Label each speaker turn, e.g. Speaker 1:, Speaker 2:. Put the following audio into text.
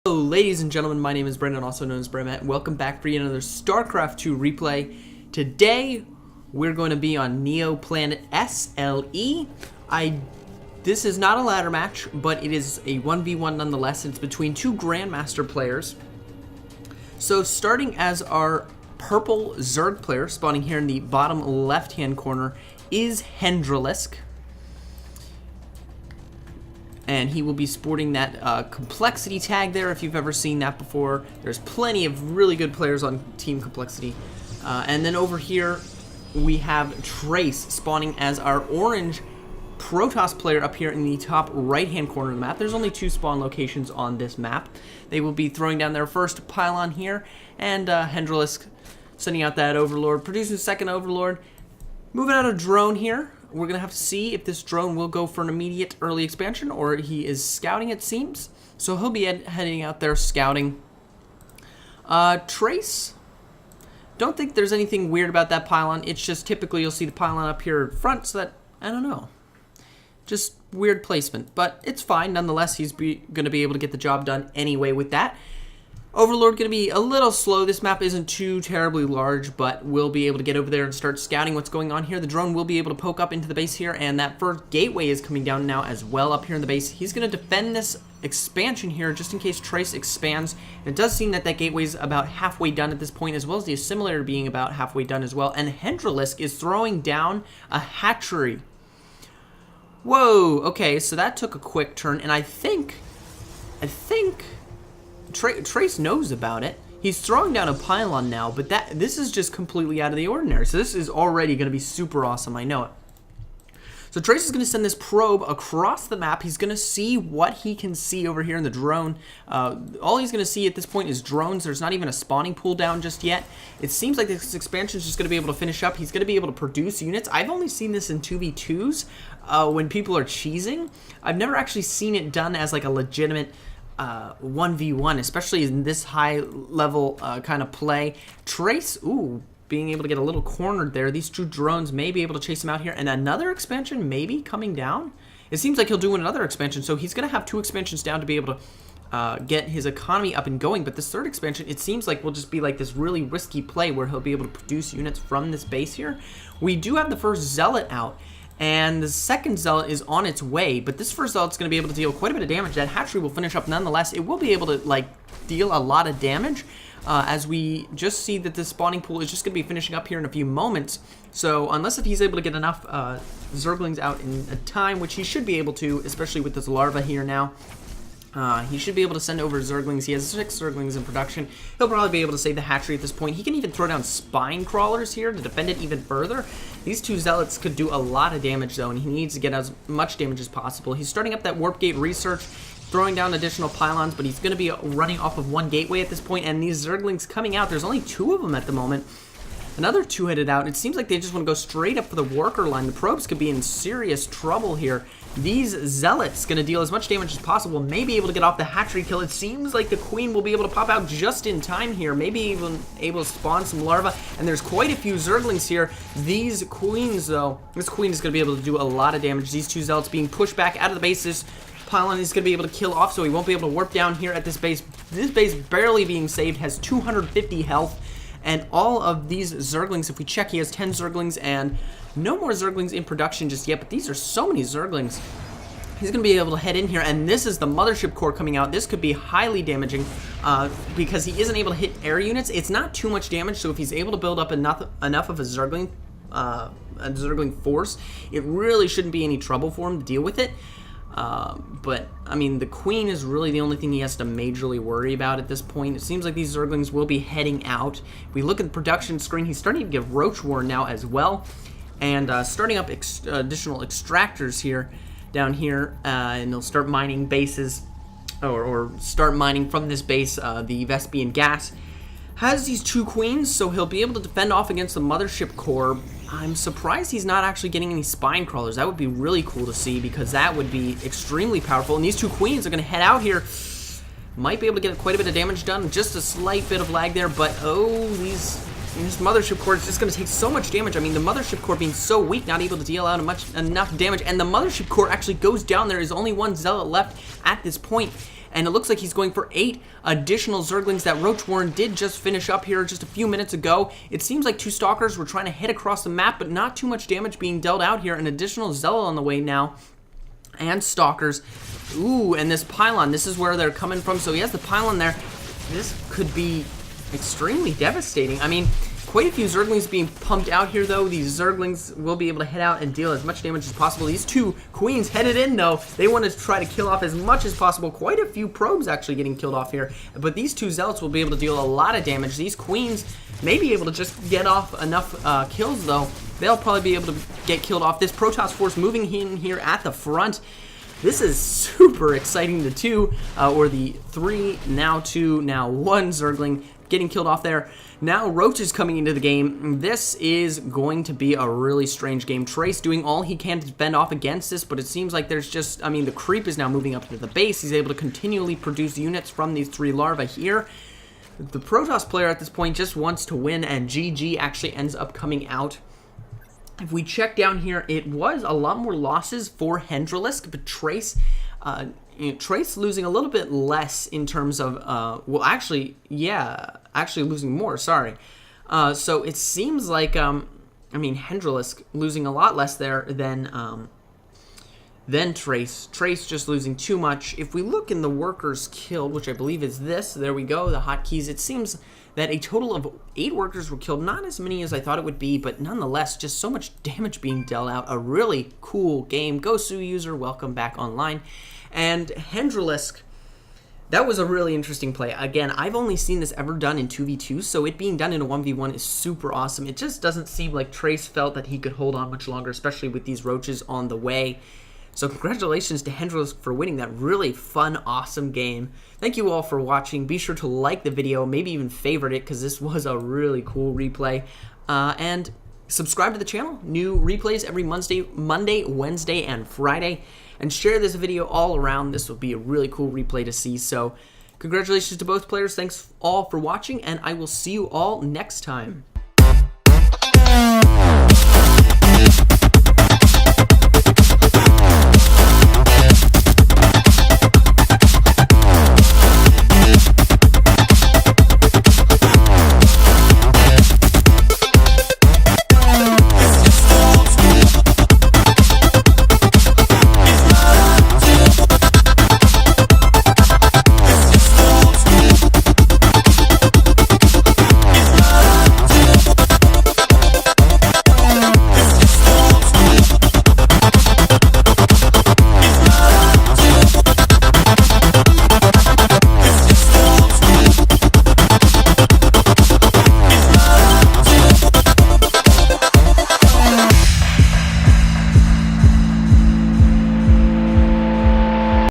Speaker 1: Hello ladies and gentlemen, my name is Brendan, also known as Branmatt. Welcome back for yet another StarCraft II replay. Today, we're going to be on Neo Planet SLE. This is not a ladder match, but it is a 1v1 nonetheless. It's between two Grandmaster players. So starting as our purple Zerg player, spawning here in the bottom left-hand corner, is hendralisk. And he will be sporting that complexity tag there if you've ever seen that before. There's plenty of really good players on Team Complexity. And then over here, we have Trace spawning as our orange protoss player up here in the top right-hand corner of the map. There's only two spawn locations on this map. They will be throwing down their first pylon here, and hendralisk sending out that overlord, producing second overlord. Moving out a drone here. We're going to have to see if this drone will go for an immediate early expansion, or he is scouting, it seems. So he'll be heading out there scouting. Trace, don't think there's anything weird about that pylon. It's just typically you'll see the pylon up here front, so that, I don't know. Just weird placement, but it's fine. Nonetheless, he's going to be able to get the job done anyway with that. Overlord going to be a little slow. This map isn't too terribly large, but we'll be able to get over there and start scouting what's going on here. The drone will be able to poke up into the base here, and that first gateway is coming down now as well up here in the base. He's going to defend this expansion here just in case Trace expands. And it does seem that that gateway is about halfway done at this point, as well as the assimilator being about halfway done as well. And hendralisk is throwing down a hatchery. Whoa, okay, so that took a quick turn, and I think Trace knows about it. He's throwing down a pylon now, but this is just completely out of the ordinary. So this is already going to be super awesome, I know it. So Trace is going to send this probe across the map. He's going to see what he can see over here in the drone. All he's going to see at this point is drones. There's not even a spawning pool down just yet. It seems like this expansion is just going to be able to finish up. He's going to be able to produce units. I've only seen this in 2v2s when people are cheesing. I've never actually seen it done as like a legitimate 1v1, especially in this high level kind of play. Trace, ooh, being able to get a little cornered there. These two drones may be able to chase him out here, and another expansion maybe coming down. It seems like he'll do another expansion, so he's going to have two expansions down to be able to get his economy up and going. But this third expansion, it seems like will just be like this really risky play where he'll be able to produce units from this base here. We do have the first zealot out, and the second zealot is on its way, but this first zealot's going to be able to deal quite a bit of damage. That hatchery will finish up nonetheless. It will be able to like deal a lot of damage as we just see that the spawning pool is just going to be finishing up here in a few moments. So unless if he's able to get enough zerglings out in a time, which he should be able to, especially with this larva here now. He should be able to send over zerglings. He has 6 zerglings in production. He'll probably be able to save the hatchery at this point. He can even throw down spine crawlers here to defend it even further. These two zealots could do a lot of damage though, and he needs to get as much damage as possible. He's starting up that warp gate research, throwing down additional pylons, but he's going to be running off of one gateway at this point, and these zerglings coming out, there's only 2 of them at the moment. Another 2 headed out. It seems like they just want to go straight up for the worker line. The probes could be in serious trouble here. These zealots going to deal as much damage as possible, may be able to get off the hatchery kill. It seems like the queen will be able to pop out just in time here, maybe even able to spawn some larvae, and there's quite a few zerglings here. These queens though, this queen is going to be able to do a lot of damage. These 2 zealots being pushed back out of the bases. Pylon is going to be able to kill off, so he won't be able to warp down here at this base. This base barely being saved, has 250 health. And all of these zerglings, if we check, he has 10 zerglings and no more zerglings in production just yet, but these are so many zerglings. He's going to be able to head in here, and this is the mothership core coming out. This could be highly damaging because he isn't able to hit air units. It's not too much damage, so if he's able to build up enough of a zergling force, it really shouldn't be any trouble for him to deal with it. But, I mean, the queen is really the only thing he has to majorly worry about at this point. It seems like these zerglings will be heading out. If we look at the production screen, he's starting to get roach war now as well. And starting up additional extractors here, down here, and they'll start mining bases, or start mining from this base, the Vespian gas. Has these 2 queens, so he'll be able to defend off against the mothership core. I'm surprised he's not actually getting any spine crawlers. That would be really cool to see, because that would be extremely powerful. And these 2 queens are going to head out here. Might be able to get quite a bit of damage done. Just a slight bit of lag there, but oh, this mothership core is just going to take so much damage. I mean, the mothership core being so weak, not able to deal out enough damage. And the mothership core actually goes down. There is only 1 zealot left at this point. and it looks like he's going for 8 additional Zerglings that Roach Warren did just finish up here just a few minutes ago. It seems like 2 Stalkers were trying to hit across the map, but not too much damage being dealt out here. An additional Zealot on the way now, and Stalkers. Ooh, and this pylon, this is where they're coming from. So he has the pylon there. This could be extremely devastating. I mean, quite a few Zerglings being pumped out here, though. These Zerglings will be able to head out and deal as much damage as possible. These 2 Queens headed in, though. They want to try to kill off as much as possible. Quite a few probes actually getting killed off here. But these 2 Zealots will be able to deal a lot of damage. These Queens may be able to just get off enough kills, though. They'll probably be able to get killed off. This Protoss force moving in here at the front. This is super exciting. The 2, or the 3, now 2, now 1 Zergling getting killed off there. Now Roach is coming into the game. This is going to be a really strange game. Trace doing all he can to fend off against this, but it seems like there's just, I mean, the creep is now moving up to the base. He's able to continually produce units from these 3 larvae here. The Protoss player at this point just wants to win, and GG actually ends up coming out. If we check down here, it was a lot more losses for hendralisk, but Trace, Trace losing a little bit less in terms of, well, actually, yeah, actually losing more, sorry. So it seems like, I mean, hendralisk losing a lot less there than Trace. Trace just losing too much. If we look in the workers killed, which I believe is this, there we go, the hotkeys, it seems that a total of 8 workers were killed. Not as many as I thought it would be, but nonetheless, just so much damage being dealt out. A really cool game. Gosu user, welcome back online. And hendralisk, that was a really interesting play. Again, I've only seen this ever done in 2v2, so it being done in a 1v1 is super awesome. It just doesn't seem like Trace felt that he could hold on much longer, especially with these roaches on the way. So congratulations to hendralisk for winning that really fun, awesome game. Thank you all for watching. Be sure to like the video, maybe even favorite it, because this was a really cool replay. And subscribe to the channel. New replays every Monday, Wednesday, and Friday. And share this video all around. This will be a really cool replay to see. So congratulations to both players. Thanks all for watching, and I will see you all next time.